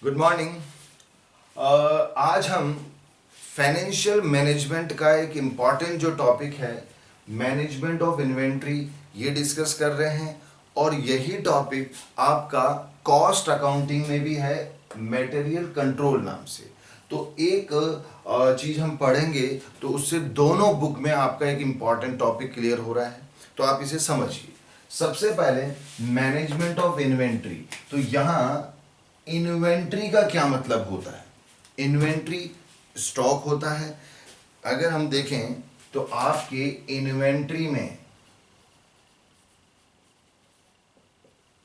Good morning. आज हम financial management का एक इम्पॉर्टेंट जो टॉपिक है मैनेजमेंट ऑफ इन्वेंट्री ये डिस्कस कर रहे हैं और यही टॉपिक आपका कॉस्ट अकाउंटिंग में भी है मटेरियल कंट्रोल नाम से। तो एक चीज़ हम पढ़ेंगे तो उससे दोनों बुक में आपका एक इम्पॉर्टेंट टॉपिक क्लियर हो रहा है। तो आप इसे समझिए। सबसे पहले मैनेजमेंट ऑफ इन्वेंट्री। तो यहाँ इन्वेंट्री का क्या मतलब होता है? इन्वेंट्री स्टॉक होता है। अगर हम देखें तो आपके इन्वेंट्री में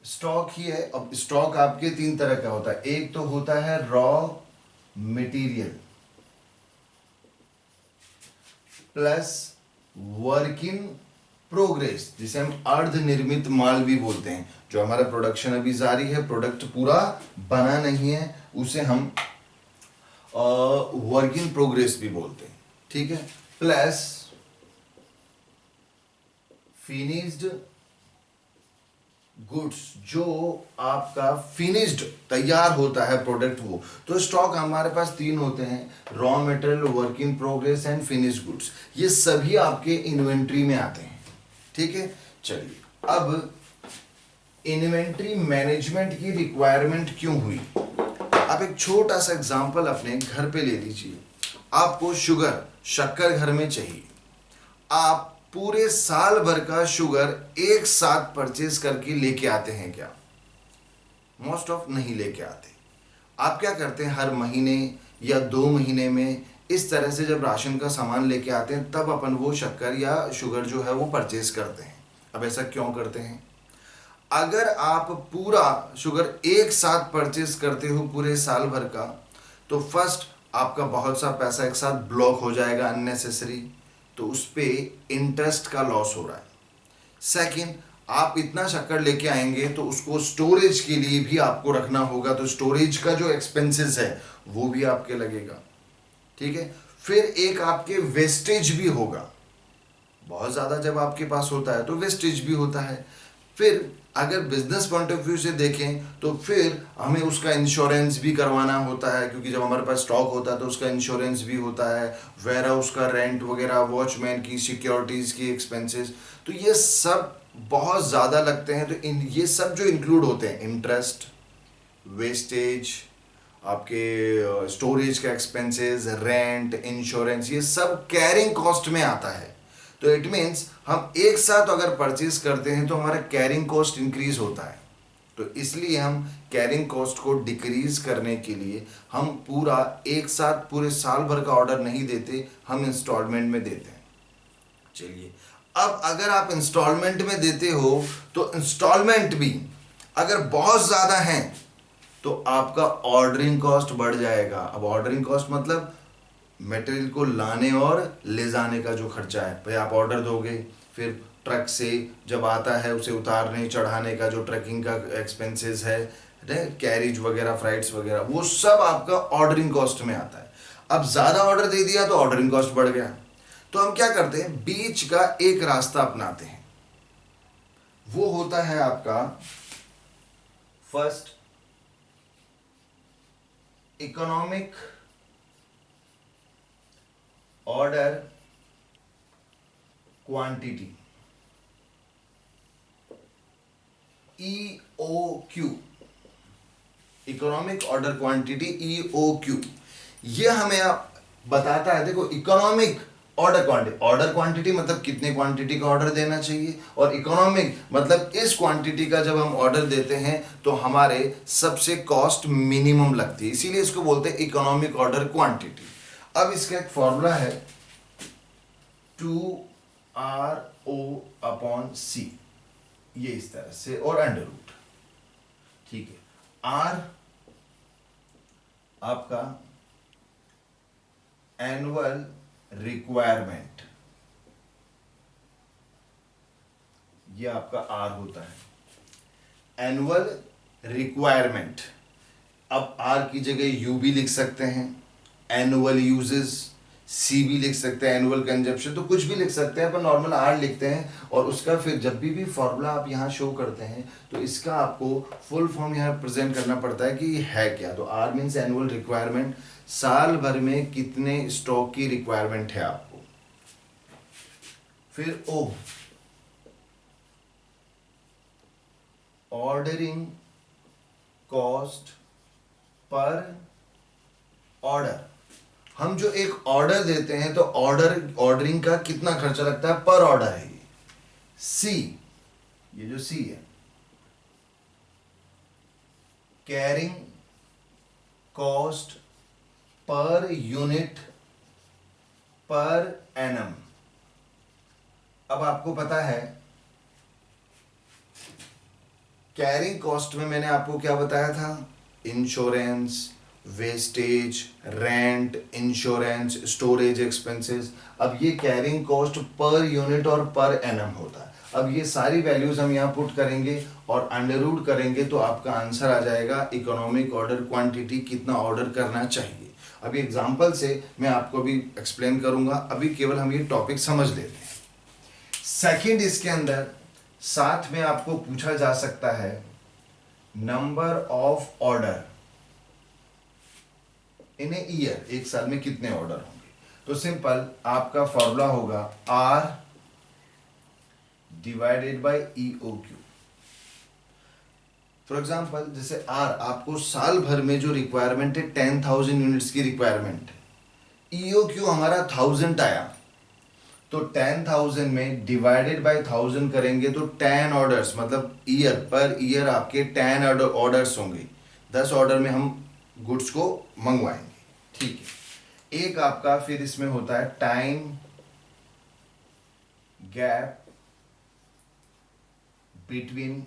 स्टॉक ही है। अब स्टॉक आपके तीन तरह का होता है। एक तो होता है raw material plus work in progress, जिसे हम अर्ध निर्मित माल भी बोलते हैं। जो हमारा प्रोडक्शन अभी जारी है, प्रोडक्ट पूरा बना नहीं है, उसे हम वर्क इन प्रोग्रेस भी बोलते हैं। ठीक है। प्लस फिनिश्ड गुड्स, जो आपका फिनिश्ड तैयार होता है प्रोडक्ट वो। तो स्टॉक हमारे पास तीन होते हैं, raw material, work in progress and finished goods. ये सभी आपके इन्वेंट्री में आते हैं। ठीक है। चलिए, अब इन्वेंट्री मैनेजमेंट की रिक्वायरमेंट क्यों हुई? आप एक छोटा सा एग्जांपल अपने घर पे ले लीजिए। आपको शक्कर घर में चाहिए। आप पूरे साल भर का शुगर एक साथ परचेज करके लेके आते हैं क्या? मोस्ट ऑफ नहीं लेके आते। आप क्या करते हैं, हर महीने या 2 महीने में इस तरह से जब राशन का सामान लेके आते हैं तब अपन वो शक्कर या शुगर जो है वो परचेज करते हैं। अब ऐसा क्यों करते हैं? अगर आप पूरा शुगर एक साथ परचेज करते हो पूरे साल भर का, तो फर्स्ट आपका बहुत सा पैसा एक साथ ब्लॉक हो जाएगा अननेसेसरी, तो उस पर इंटरेस्ट का लॉस हो रहा है। सेकंड, आप इतना शक्कर लेके आएंगे तो उसको स्टोरेज के लिए भी आपको रखना होगा, तो स्टोरेज का जो एक्सपेंसेस है वो भी आपके लगेगा। ठीक है। फिर एक आपके वेस्टेज भी होगा। बहुत ज़्यादा जब आपके पास होता है तो वेस्टेज भी होता है। फिर अगर बिजनेस पॉइंट ऑफ व्यू से देखें तो फिर हमें उसका इंश्योरेंस भी करवाना होता है, क्योंकि जब हमारे पास स्टॉक होता है तो उसका इंश्योरेंस भी होता है, वेयर हाउस का रेंट वगैरह, वॉचमैन की सिक्योरिटीज़ की एक्सपेंसेस, तो ये सब बहुत ज़्यादा लगते हैं। तो ये सब जो इंक्लूड होते हैं, इंटरेस्ट, वेस्टेज, आपके स्टोरेज का एक्सपेंसेस, रेंट, इंश्योरेंस, ये सब कैरिंग कॉस्ट में आता है। तो इट मीन्स हम एक साथ अगर परचेज करते हैं तो हमारा कैरिंग कॉस्ट इंक्रीज होता है। तो इसलिए हम कैरिंग कॉस्ट को डिक्रीज करने के लिए हम पूरा एक साथ पूरे साल भर का ऑर्डर नहीं देते, हम इंस्टॉलमेंट में देते हैं। चलिए, अब अगर आप इंस्टॉलमेंट में देते हो तो इंस्टॉलमेंट भी अगर बहुत ज़्यादा हैं तो आपका ऑर्डरिंग कॉस्ट बढ़ जाएगा। अब ऑर्डरिंग कॉस्ट मतलब मटेरियल को लाने और ले जाने का जो खर्चा है। भाई आप ऑर्डर दोगे, फिर ट्रक से जब आता है उसे उतारने चढ़ाने का जो ट्रकिंग का एक्सपेंसेस है, कैरिज वगैरह, फ्राइट्स वगैरह, वो सब आपका ऑर्डरिंग कॉस्ट में आता है। अब ज़्यादा ऑर्डर दे दिया तो ऑर्डरिंग कॉस्ट बढ़ गया। तो हम क्या करते हैं, बीच का एक रास्ता अपनाते हैं। वो होता है आपका first economic order quantity, EOQ, economic order quantity, EOQ। ये हमें आप बताता है, देखो इकोनॉमिक ऑर्डर क्वांटिटी मतलब कितने क्वांटिटी का ऑर्डर देना चाहिए, और इकोनॉमिक मतलब इस क्वांटिटी का जब हम ऑर्डर देते हैं तो हमारे सबसे कॉस्ट मिनिमम लगती है, इसीलिए इसको बोलते हैं इकोनॉमिक ऑर्डर क्वांटिटी। अब इसका एक फॉर्मूला है 2RO/C, ये इस तरह से, और अंडर रूट। ठीक है। R आपका एनुअल रिक्वायरमेंट, ये आपका R होता है, एनुअल रिक्वायरमेंट। अब R की जगह U भी लिख सकते हैं, एनुअल यूजेस, सी भी लिख सकते हैं, एनुअल कंजप्शन, तो कुछ भी लिख सकते हैं, पर नॉर्मल आर लिखते हैं। और उसका फिर जब भी फॉर्मूला आप यहाँ शो करते हैं तो इसका आपको फुल फॉर्म यहाँ प्रेजेंट करना पड़ता है कि ये है क्या। तो आर मीन्स एनुअल रिक्वायरमेंट, साल भर में कितने स्टॉक की रिक्वायरमेंट है आपको। फिर ओ, ऑर्डरिंग कॉस्ट पर ऑर्डर। हम जो एक ऑर्डर देते हैं तो ऑर्डरिंग का कितना खर्चा लगता है पर ऑर्डर है ये। सी, ये जो सी है, carrying cost per unit per annum. अब आपको पता है कैरिंग कॉस्ट में मैंने आपको क्या बताया था, insurance, wastage, rent, insurance, storage expenses. अब ये कैरिंग कॉस्ट पर यूनिट और पर एनम होता है। अब ये सारी वैल्यूज हम यहाँ पुट करेंगे और अंडर रूट करेंगे तो आपका आंसर आ जाएगा इकोनॉमिक ऑर्डर क्वांटिटी कितना ऑर्डर करना चाहिए। अभी एग्जांपल से मैं आपको भी एक्सप्लेन करूंगा, अभी केवल हम ये टॉपिक समझ लेते हैं। सेकंड, इसके अंदर साथ में आपको पूछा जा सकता है number of order in a year, एक साल में कितने ऑर्डर होंगे। तो सिंपल आपका फॉर्मूला होगा R divided by EOQ. For example जैसे आर आपको साल भर में जो रिक्वायरमेंट है 10,000 यूनिट्स की रिक्वायरमेंट है, ईओक्यू हमारा 1000 आया, तो 10,000 में डिवाइडेड बाय 1000 करेंगे तो 10 ऑर्डर्स, मतलब ईयर पर ईयर आपके 10 ऑर्डर्स होंगे, 10 ऑर्डर में हम गुड्स को मंगवाएंगे। ठीक है। एक आपका फिर इसमें होता है time gap between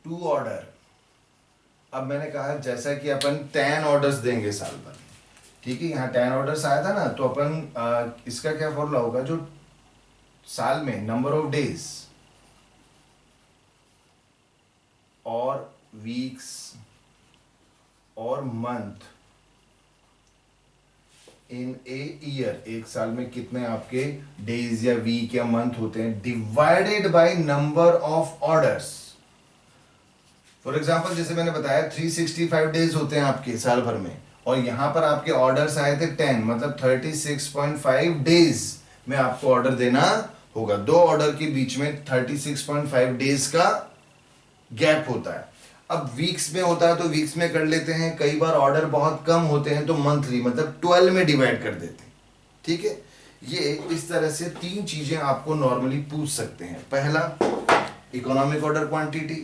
two order. अब मैंने कहा जैसा कि अपन 10 ऑर्डर्स देंगे साल भर में, ठीक है, यहाँ 10 ऑर्डर्स आया था ना, तो अपन इसका क्या फॉर्मूला होगा, जो साल में नंबर ऑफ डेज और वीक्स और मंथ इन ए ईयर, एक साल में कितने आपके डेज या वीक या मंथ होते हैं, divided by number of orders. For example जैसे मैंने बताया 365 डेज होते हैं आपके साल भर में, और यहां पर आपके ऑर्डर्स आए थे 10, मतलब 36.5 डेज में आपको ऑर्डर देना होगा। दो ऑर्डर के बीच में 36.5 डेज का गैप होता है। अब वीक्स में होता है तो वीक्स में कर लेते हैं, कई बार ऑर्डर बहुत कम होते हैं तो मंथली मतलब 12 में डिवाइड कर देते हैं। ठीक है, ये इस तरह से 3 चीजें आपको नॉर्मली पूछ सकते हैं। पहला economic order quantity,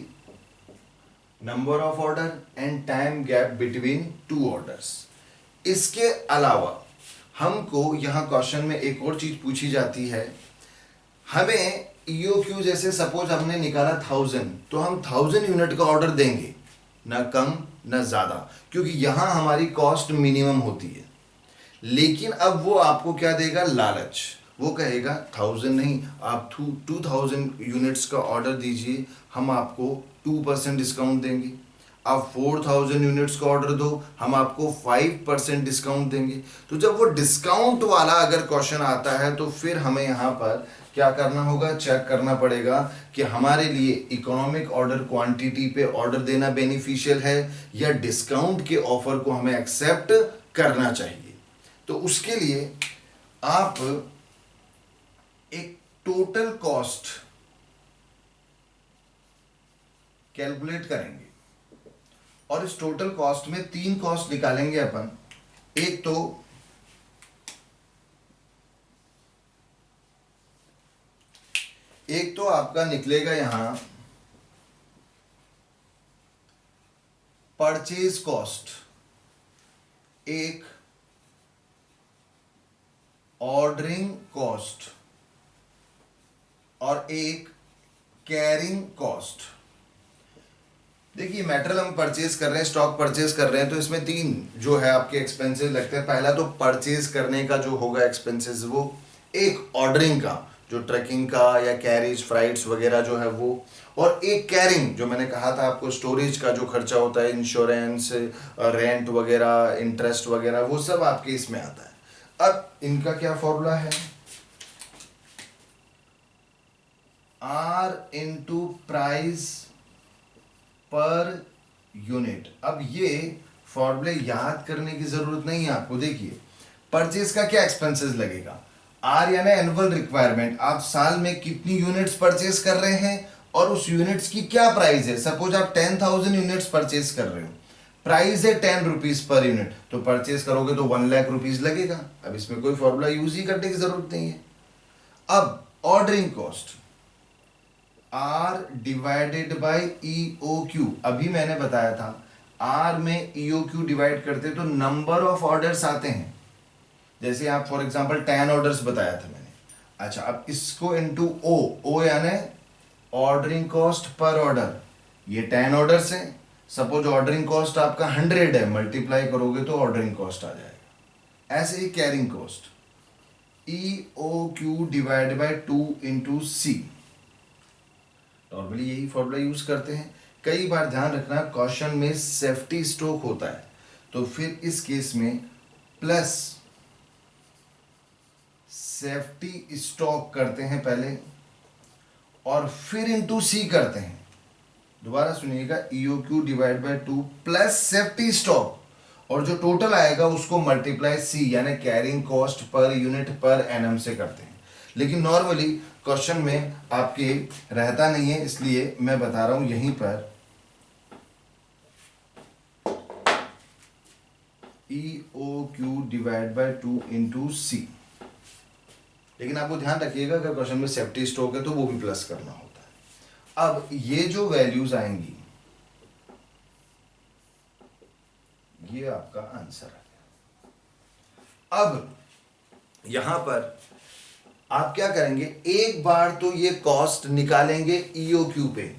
number of order and time gap between 2 orders. इसके अलावा हमको यहां क्वेश्चन में एक और चीज पूछी जाती है, हमें ईओक्यू जैसे सपोज हमने निकाला 1000, तो हम 1000 यूनिट का ऑर्डर देंगे, ना कम ना ज्यादा, क्योंकि यहां हमारी कॉस्ट मिनिमम होती है। लेकिन अब वो आपको क्या देगा, लालच, वो कहेगा 1000 नहीं, आप 2000 यूनिट्स का ऑर्डर दीजिए, हम आपको 2% डिस्काउंट देंगे। आप 4000 यूनिट्स का ऑर्डर दो, हम आपको 5% डिस्काउंट देंगे। तो जब वो डिस्काउंट वाला अगर क्वेश्चन आता है तो फिर हमें यहाँ पर क्या करना होगा, चेक करना पड़ेगा कि हमारे लिए इकोनॉमिक ऑर्डर क्वांटिटी पे ऑर्डर देना बेनिफिशियल है या डिस्काउंट के ऑफर को हमें एक्सेप्ट करना चाहिए। तो उसके लिए आप एक टोटल कॉस्ट कैलकुलेट करेंगे और इस टोटल कॉस्ट में 3 कॉस्ट निकालेंगे अपन। एक तो आपका निकलेगा यहां परचेज कॉस्ट, एक ऑर्डरिंग कॉस्ट और एक कैरिंग कॉस्ट। देखिए मेटेरियल हम परचेज कर रहे हैं, स्टॉक परचेज कर रहे हैं, तो इसमें 3 जो है आपके एक्सपेंसेस लगते हैं। पहला तो परचेज करने का जो होगा एक्सपेंसेस, वो एक ऑर्डरिंग का जो ट्रैकिंग का या कैरेज फ्राइट्स वगैरह जो है वो, और एक कैरिंग जो मैंने कहा था आपको स्टोरेज का जो खर्चा होता है, इंश्योरेंस, रेंट वगैरह, इंटरेस्ट वगैरह, वो सब आपके इसमें आता है। अब इनका क्या फॉर्मूला है, R into price per unit. अब ये फॉर्मूले याद करने की जरूरत नहीं है आपको। देखिए परचेज का क्या एक्सपेंसेस लगेगा, आर यानी एनुअल रिक्वायरमेंट, आप साल में कितनी यूनिट्स परचेज कर रहे हैं और उस यूनिट्स की क्या प्राइस है। सपोज आप 10,000 यूनिट्स परचेज कर रहे हो, प्राइस है 10 रुपीज पर यूनिट, तो परचेज करोगे तो 1 लाख रुपीज लगेगा। अब इसमें कोई फॉर्मूला यूज ही करने की जरूरत नहीं है। अब ordering cost R divided by EOQ, अभी मैंने बताया था R में EOQ डिवाइड करते तो नंबर ऑफ ऑर्डर्स आते हैं। जैसे आप फॉर एग्जांपल 10 ऑर्डर्स बताया था मैंने। अच्छा अब इसको इनटू O यानी ऑर्डरिंग कॉस्ट पर ऑर्डर, ये 10 ऑर्डर्स हैं। सपोज ऑर्डरिंग कॉस्ट आपका 100 है, मल्टीप्लाई करोगे तो ऑर्डरिंग कॉस्ट आ जाएगा। ऐसे ही carrying cost EOQ divide by 2 into C, normally यही फॉर्मूला यूज करते हैं। कई बार ध्यान रखना क्वेश्चन में सेफ्टी स्टॉक होता है, तो फिर इस केस में प्लस सेफ्टी स्टॉक करते हैं पहले और फिर इनटू सी करते हैं। दोबारा सुनिएगा, EOQ divide by 2 plus safety stock, और जो टोटल आएगा उसको मल्टीप्लाई सी यानी कैरिंग कॉस्ट पर यूनिट पर एनएम से करते हैं। लेकिन नॉर्मली क्वेश्चन में आपके रहता नहीं है, इसलिए मैं बता रहा हूं यहीं पर EOQ डिवाइड बाय 2 इंटू सी। लेकिन आपको ध्यान रखिएगा अगर क्वेश्चन में सेफ्टी स्टॉक है तो वो भी प्लस करना होता है। अब ये जो वैल्यूज आएंगी ये आपका आंसर है। अब यहां पर आप क्या करेंगे, एक बार तो ये कॉस्ट निकालेंगे EOQ पे,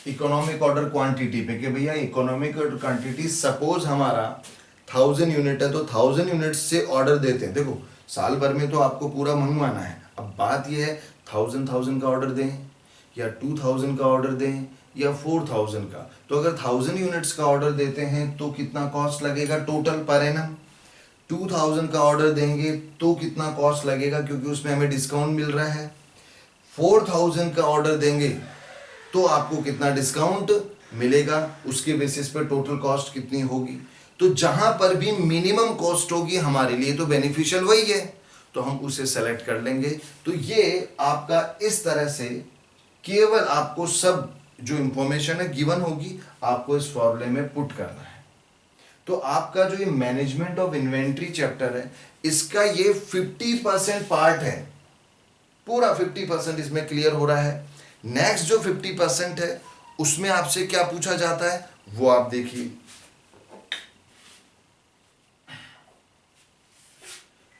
इकोनॉमिक ऑर्डर क्वांटिटी पे, कि भैया इकोनॉमिक ऑर्डर क्वांटिटी सपोज हमारा 1000 यूनिट है तो 1000 यूनिट से ऑर्डर देते हैं। देखो साल भर में तो आपको पूरा मंगवाना है। अब बात यह है 1000 का ऑर्डर दें या 2000 का ऑर्डर दें या 4000 का। तो अगर 1000 यूनिट्स का ऑर्डर देते हैं तो कितना कॉस्ट लगेगा टोटल पर एनम। 2000 का ऑर्डर देंगे तो कितना कॉस्ट लगेगा, क्योंकि उसमें हमें डिस्काउंट मिल रहा है। 4000 का ऑर्डर देंगे तो आपको कितना डिस्काउंट मिलेगा, उसके बेसिस पर टोटल कॉस्ट कितनी होगी। तो जहां पर भी मिनिमम कॉस्ट होगी हमारे लिए तो बेनिफिशियल वही है, तो हम उसे सेलेक्ट कर लेंगे। तो ये आपका इस तरह से केवल आपको सब जो इंफॉर्मेशन है गिवन होगी, आपको इस फॉर्मूले में पुट करना है। तो आपका जो ये मैनेजमेंट ऑफ इन्वेंट्री चैप्टर है, इसका ये 50% पार्ट है, पूरा 50% इसमें क्लियर हो रहा है। नेक्स्ट जो 50% है उसमें आपसे क्या पूछा जाता है वो आप देखिए।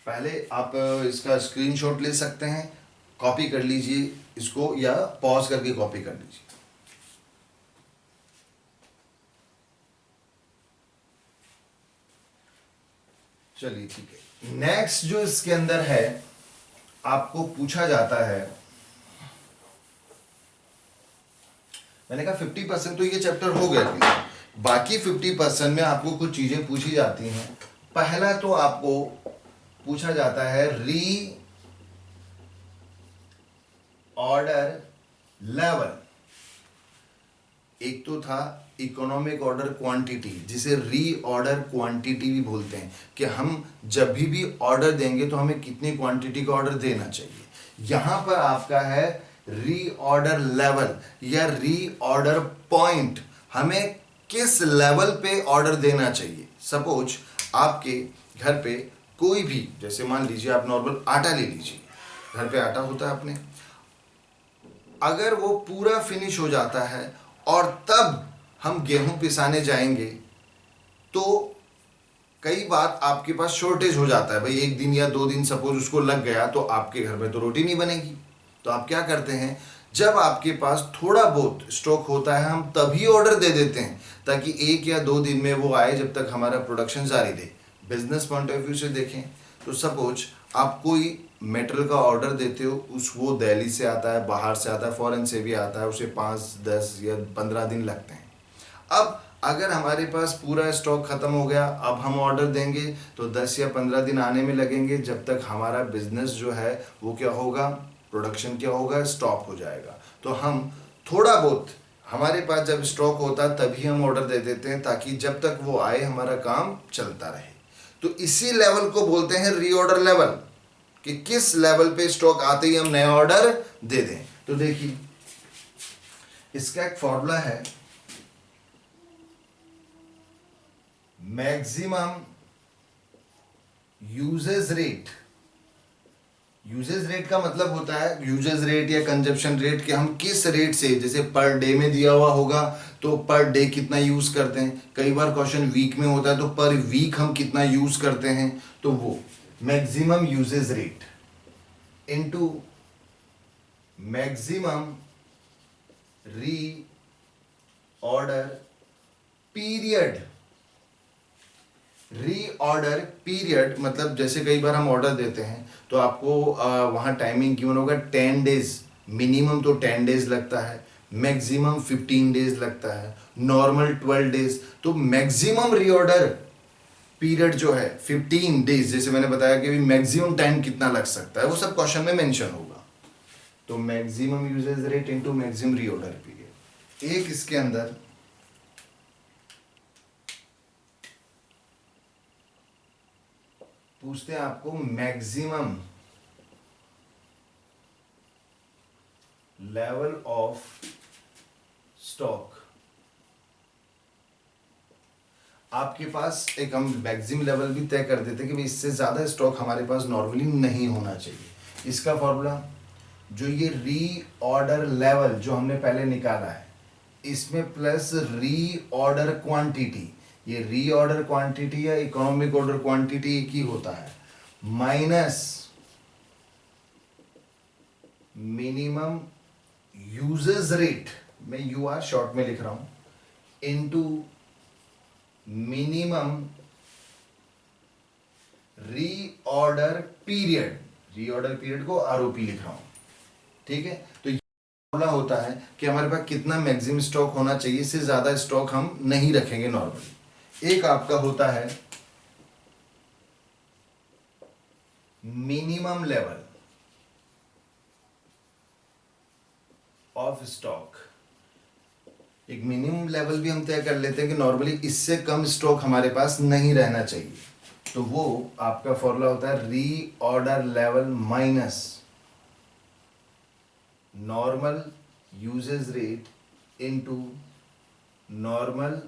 पहले आप इसका स्क्रीनशॉट ले सकते हैं, कॉपी कर लीजिए इसको या पॉज करके कॉपी कर लीजिए। चलिए ठीक है। नेक्स्ट जो इसके अंदर है आपको पूछा जाता है, मैंने कहा 50% तो ये चैप्टर हो गया, बाकी 50% में आपको कुछ चीजें पूछी जाती हैं। पहला तो आपको पूछा जाता है री ऑर्डर लेवल। एक तो था इकोनॉमिक ऑर्डर क्वांटिटी, जिसे री ऑर्डर क्वांटिटी भी बोलते हैं, कि हम जब भी ऑर्डर देंगे तो हमें कितनी क्वांटिटी का ऑर्डर देना चाहिए। यहां पर आपका है री ऑर्डर लेवल या री ऑर्डर पॉइंट, हमें किस लेवल पे ऑर्डर देना चाहिए। सपोज आपके घर पे कोई भी, जैसे मान लीजिए आप नॉर्मल आटा ले लीजिए, घर पे आटा होता है अपने, अगर वो पूरा फिनिश हो जाता है और तब हम गेहूं पिसाने जाएंगे तो कई बार आपके पास शॉर्टेज हो जाता है, भाई 1 दिन या 2 दिन सपोज उसको लग गया तो आपके घर में तो रोटी नहीं बनेगी। तो आप क्या करते हैं, जब आपके पास थोड़ा बहुत स्टॉक होता है हम तभी ऑर्डर दे देते हैं ताकि 1 या 2 दिन में वो आए, जब तक हमारा प्रोडक्शन जारी रहे। बिजनेस पॉइंट ऑफ व्यू से देखें तो सपोज आप कोई मेटेरियल का ऑर्डर देते हो, वो दिल्ली से आता है, बाहर से आता है, फॉरेन से भी आता है, उसे 5, 10 या 15 दिन लगते हैं। अब अगर हमारे पास पूरा स्टॉक खत्म हो गया, अब हम ऑर्डर देंगे तो 10 या 15 दिन आने में लगेंगे, जब तक हमारा बिजनेस जो है वो क्या होगा, प्रोडक्शन क्या होगा, स्टॉप हो जाएगा। तो हम थोड़ा बहुत हमारे पास जब स्टॉक होता है तभी हम ऑर्डर दे देते हैं, ताकि जब तक वो आए हमारा काम चलता रहे। तो इसी लेवल को बोलते हैं रीऑर्डर लेवल, कि किस लेवल पे स्टॉक आते ही हम नया ऑर्डर दे दें। तो देखिए इसका एक फॉर्मूला है, maximum usage rate. Usage rate का मतलब होता है, यूजेज रेट या कंजप्शन रेट, कि हम किस रेट से, जैसे पर डे में दिया हुआ होगा तो पर डे कितना यूज करते हैं, कई बार क्वेश्चन वीक में होता है तो पर वीक हम कितना यूज करते हैं, तो वो maximum usage rate into maximum reorder period. Reorder period मतलब जैसे कई बार हम ऑर्डर देते हैं तो आपको वहाँ टाइमिंग गिवन होगा 10 डेज, मिनिमम तो 10 डेज लगता है, मैक्सिमम 15 डेज लगता है, नॉर्मल 12 डेज। तो मैक्सिमम रीऑर्डर पीरियड जो है 15 डेज, जैसे मैंने बताया कि मैक्सिमम टाइम कितना लग सकता है वो सब क्वेश्चन में मेंशन होगा। तो maximum usage rate into maximum reorder period. एक इसके अंदर पूछते हैं आपको मैक्सिमम लेवल ऑफ स्टॉक। आपके पास एक हम मैक्सिमम लेवल भी तय कर देते कि भाई इससे ज्यादा स्टॉक हमारे पास नॉर्मली नहीं होना चाहिए। इसका फॉर्मूला जो ये री ऑर्डर लेवल जो हमने पहले निकाला है, इसमें प्लस री ऑर्डर क्वांटिटी, ये री ऑर्डर क्वांटिटी या इकोनॉमिक ऑर्डर क्वांटिटी एक ही होता है, माइनस मिनिमम यूजेस रेट, मैं यू आर शॉर्ट में लिख रहा हूं, into minimum reorder period. Reorder period को आरओपी लिख रहा हूं, ठीक है। तो फॉर्मूला होता है कि हमारे पास कितना मैक्सिमम स्टॉक होना चाहिए, इससे ज्यादा स्टॉक हम नहीं रखेंगे नॉर्मली। एक आपका होता है मिनिमम लेवल ऑफ स्टॉक। एक मिनिमम लेवल भी हम तय कर लेते हैं कि नॉर्मली इससे कम स्टॉक हमारे पास नहीं रहना चाहिए। तो वो आपका फॉर्मूला होता है reorder level minus normal usage rate into normal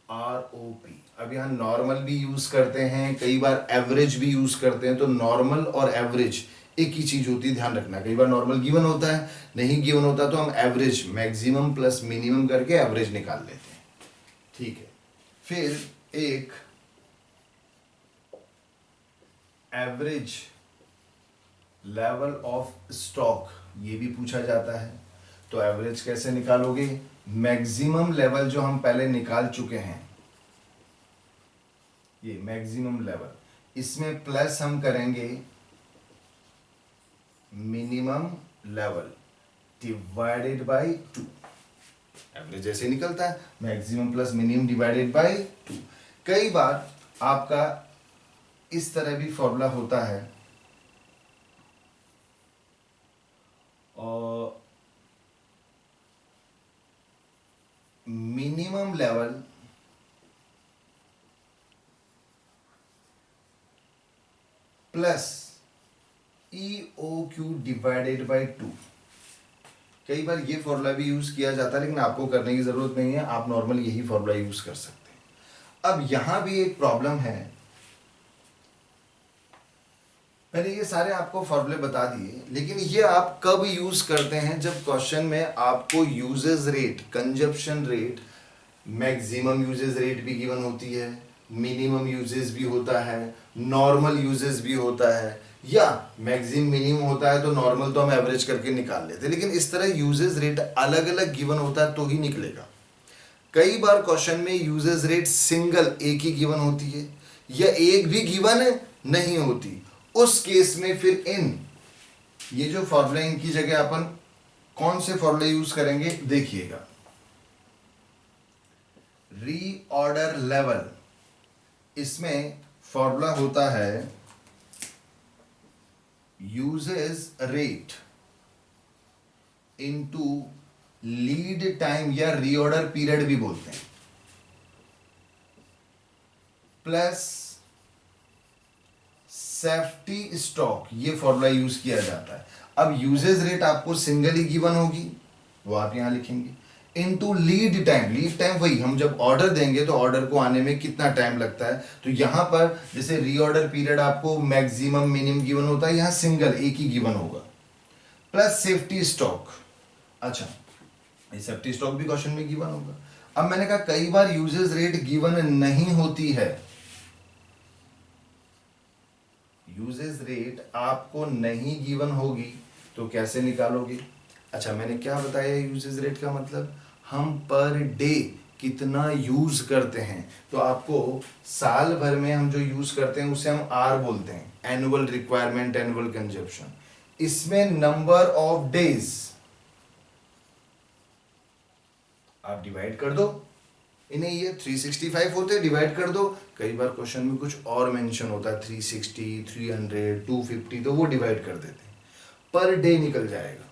ROP. अब यहां नॉर्मल भी यूज करते हैं, कई बार एवरेज भी यूज करते हैं। तो नॉर्मल और एवरेज एक ही चीज होती है, ध्यान रखना। कई बार नॉर्मल गिवन होता है, नहीं गिवन होता तो हम एवरेज मैक्सिमम प्लस मिनिमम करके एवरेज निकाल लेते हैं, ठीक है। फिर एक एवरेज लेवल ऑफ स्टॉक, ये भी पूछा जाता है। तो एवरेज कैसे निकालोगे, मैक्सिमम लेवल जो हम पहले निकाल चुके हैं, ये मैक्सिमम लेवल, इसमें प्लस हम करेंगे minimum level divided by 2। Average ऐसे निकलता है, maximum plus minimum divided by 2। कई बार आपका इस तरह भी फॉर्मूला होता है, और minimum level plus EOQ divided by 2। कई बार ये फॉर्मूला भी यूज किया जाता है, लेकिन आपको करने की जरूरत नहीं है, आप नॉर्मल यही फॉर्मूला यूज कर सकते हैं। अब यहां भी एक प्रॉब्लम है, मैंने ये सारे आपको फॉर्मूले बता दिए, लेकिन ये आप कब यूज करते हैं, जब क्वेश्चन में आपको uses rate, consumption rate, maximum uses rate भी गिवन होती है, मिनिमम यूजेस भी होता है, नॉर्मल यूजेस भी होता है, या मैक्सिमम मिनिमम होता है तो नॉर्मल तो हम एवरेज करके निकाल लेते हैं। लेकिन इस तरह यूजेस रेट अलग अलग गिवन होता है तो ही निकलेगा। कई बार क्वेश्चन में यूजेस रेट सिंगल एक ही गिवन होती है, या एक भी गिवन नहीं होती। उस केस में फिर ये जो फॉर्मूला, इनकी जगह अपन कौन से फॉर्मूले यूज करेंगे देखिएगा। रीऑर्डर लेवल, इसमें फॉर्मूला होता है usage rate into lead time या रीऑर्डर पीरियड भी बोलते हैं, प्लस सेफ्टी स्टॉक, ये फॉर्मूला यूज किया जाता है। अब यूजेज रेट आपको सिंगल ही गिवन होगी, वो आप यहां लिखेंगे, into lead time, lead time वही हम जब ऑर्डर देंगे तो ऑर्डर को आने में कितना टाइम लगता है, तो यहां पर जैसे रीऑर्डर पीरियड आपको मैक्सिमम मिनिमम गिवन होता है, यहां सिंगल एक ही गिवन होगा, प्लस सेफ्टी स्टॉक। अच्छा, ये सेफ्टी स्टॉक भी क्वेश्चन में गिवन होगा। अब मैंने कहा कई बार यूजेज रेट गिवन नहीं होती है, यूजेज रेट आपको नहीं गिवन होगी तो कैसे निकालोगे? अच्छा, मैंने क्या बताया यूजेज रेट का मतलब, हम पर डे कितना यूज करते हैं, तो आपको साल भर में हम जो यूज करते हैं उसे हम आर बोलते हैं, एनुअल रिक्वायरमेंट, एनुअल कंजप्शन। इसमें नंबर ऑफ डेज आप डिवाइड कर दो, इन्हें ये 365 होते हैं, डिवाइड कर दो। कई बार क्वेश्चन में कुछ और मेंशन होता है 360, 300, 250, तो वो डिवाइड कर देते हैं, पर डे निकल जाएगा।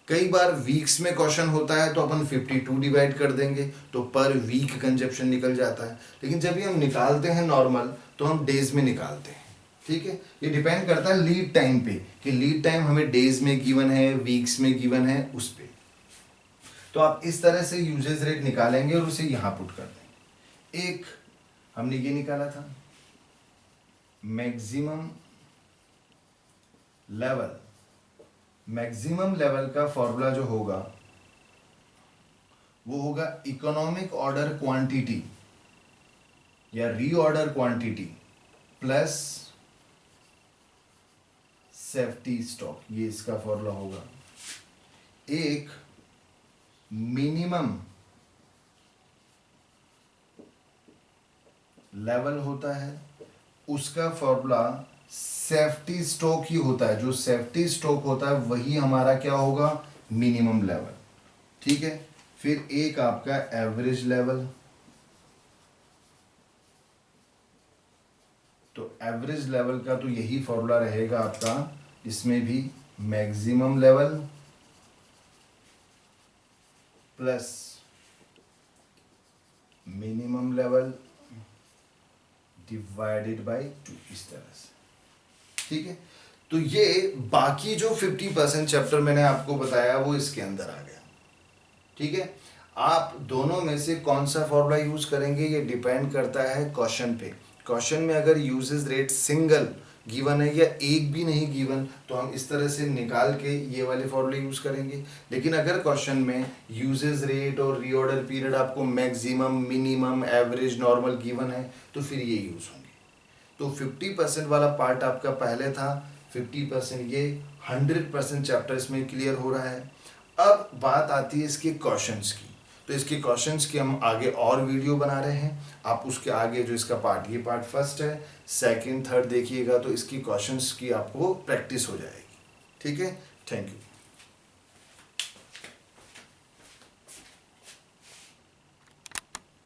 कई बार वीक्स में क्वेश्चन होता है तो अपन 52 डिवाइड कर देंगे तो पर वीक कंजप्शन निकल जाता है, लेकिन जब भी हम निकालते हैं नॉर्मल तो हम डेज में निकालते हैं। ठीक है, ये डिपेंड करता है लीड टाइम पे कि लीड टाइम हमें डेज में गिवन है, वीक्स में गिवन है, उस पे। तो आप इस तरह से यूजेज रेट निकालेंगे और उसे यहां पुट कर देंगे। एक हमने ये निकाला था मैक्सिमम लेवल, मैक्सिमम लेवल का फॉर्मूला जो होगा वो होगा इकोनॉमिक ऑर्डर क्वांटिटी या reorder quantity plus safety stock, ये इसका फॉर्मूला होगा। एक मिनिमम लेवल होता है, उसका फॉर्मूला सेफ्टी स्टॉक ही होता है, जो सेफ्टी स्टॉक होता है वही हमारा क्या होगा, मिनिमम लेवल। ठीक है, फिर एक आपका एवरेज लेवल, तो एवरेज लेवल का तो यही फॉर्मूला रहेगा आपका, इसमें भी maximum level plus minimum level divided by 2, इस तरह से। ठीक है, तो ये बाकी जो 50% चैप्टर मैंने आपको बताया वो इसके अंदर आ गया। ठीक है, आप दोनों में से कौन सा फॉर्मूला यूज करेंगे ये डिपेंड करता है क्वेश्चन पे। क्वेश्चन में अगर यूजेस रेट सिंगल गिवन है या एक भी नहीं गिवन तो हम इस तरह से निकाल के ये वाले फॉर्मूले यूज करेंगे, लेकिन अगर क्वेश्चन में यूजेस रेट और रीऑर्डर पीरियड आपको maximum, minimum, average, normal given है तो फिर ये यूज होंगे। तो 50% वाला पार्ट आपका पहले था, 50% ये, 100% चैप्टर इसमें क्लियर हो रहा है। अब बात आती है इसके क्वेश्चंस की, तो इसके क्वेश्चंस की हम आगे और वीडियो बना रहे हैं। आप उसके आगे जो इसका पार्ट, ये पार्ट फर्स्ट है, सेकंड, थर्ड देखिएगा तो इसकी क्वेश्चंस की आपको प्रैक्टिस हो जाएगी। ठीक है, थैंक यू।